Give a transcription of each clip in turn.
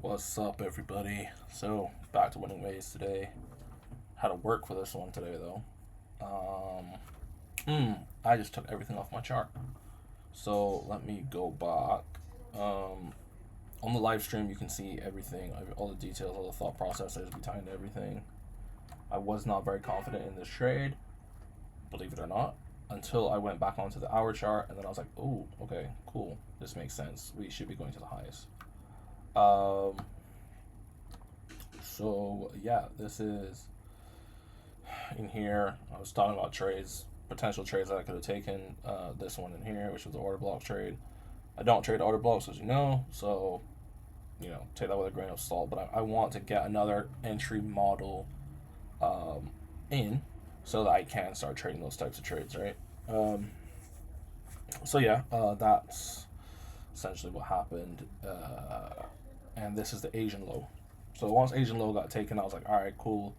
What's up, everybody? So, back to winning ways today. Had to work for this one today, though. I just took everything off my chart. So, let me go back. On the live stream, you can see everything, all the details, all the thought processes behind everything. I was not very confident in this trade, believe it or not, until I went back onto the hour chart, and then I was like, oh, okay, cool. This makes sense. We should be going to the highs. So yeah, this is in here. I was talking about trades, potential trades that I could have taken. This one in here, which was the order block trade. I don't trade order blocks, as you know, so take that with a grain of salt. But I want to get another entry model in, so that I can start trading those types of trades, right? So yeah, that's essentially what happened. And this is the Asian low. So once Asian low got taken, I was like, all right, cool.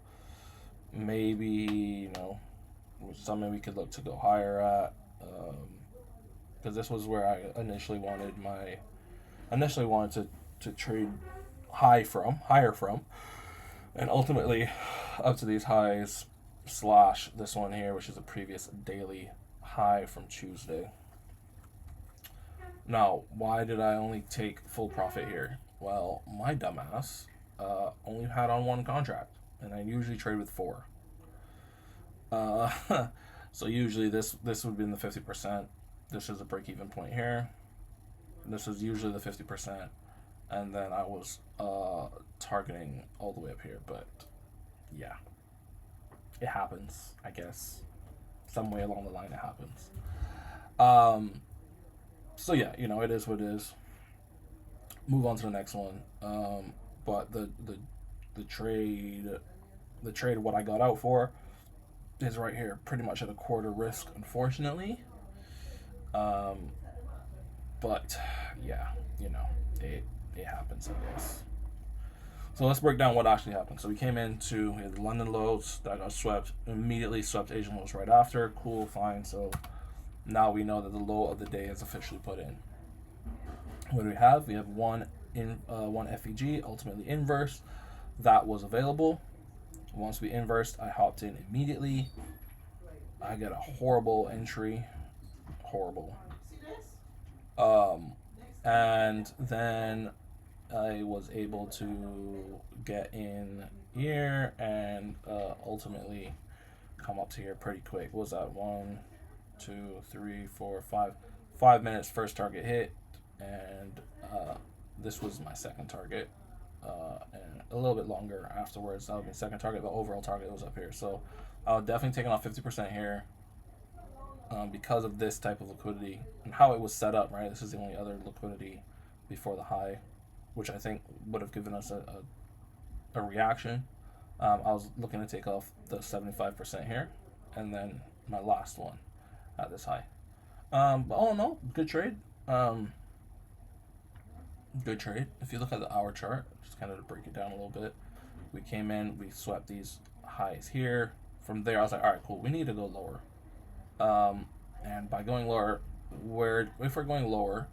Maybe something we could look to go higher at, because this was where I initially wanted to trade higher from, and ultimately up to these highs slash this one here, which is a previous daily high from Tuesday. Now, why did I only take full profit here? Well, my dumbass only had on one contract, and I usually trade with four. So usually this would be in the 50%. This is a break-even point here. This is usually the 50%, and then I was targeting all the way up here. But yeah, it happens. I guess some way along the line it happens. So yeah, it is what it is. Move on to the next one. But the trade, what I got out for is right here, pretty much at a quarter risk, unfortunately. But yeah, it happens, I guess. So let's break down what actually happened. So we came into the London lows that got swept, immediately swept Asian lows right after. Cool, fine. So now we know that the low of the day is officially put in. What do we have? We have one FEG, ultimately inverse, that was available. Once we inversed, I hopped in immediately. I got a horrible entry, horrible. And then I was able to get in here and ultimately come up to here pretty quick. What was that? 1, 2, 3, 4, 5. 5 minutes first target hit, and this was my second target, and a little bit longer afterwards. That would be second target, but overall target was up here. So I'll definitely taking off 50% here, because of this type of liquidity and how it was set up, right? This is the only other liquidity before the high, which I think would have given us a reaction. I was looking to take off the 75% here, and then my last one at this high. But all in all, good trade. Good trade. If you look at the hour chart, just kind of to break it down a little bit, we came in, we swept these highs here. From there, I was like, all right, cool. We need to go lower. And by going lower, if we're going lower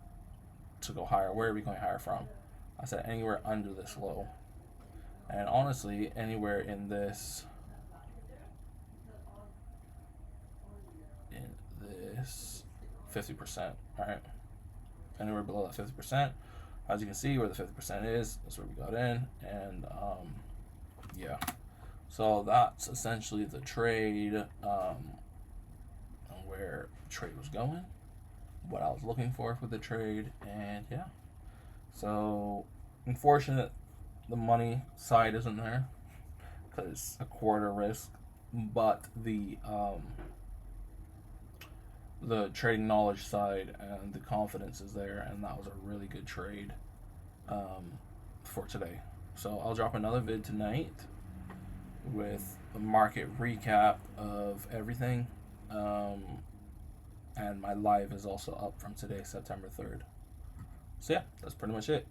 to go higher, where are we going higher from? I said anywhere under this low. And honestly, anywhere in this 50%, all right? Anywhere below that 50%. As you can see, where the 50% is, that's where we got in. And yeah, so that's essentially the trade, where the trade was going, what I was looking for the trade, and yeah. So unfortunate the money side isn't there because a quarter risk, but the trading knowledge side and the confidence is there, and that was a really good trade for today. So I'll drop another vid tonight with a market recap of everything, and my live is also up from today, September 3rd. So yeah, that's pretty much it.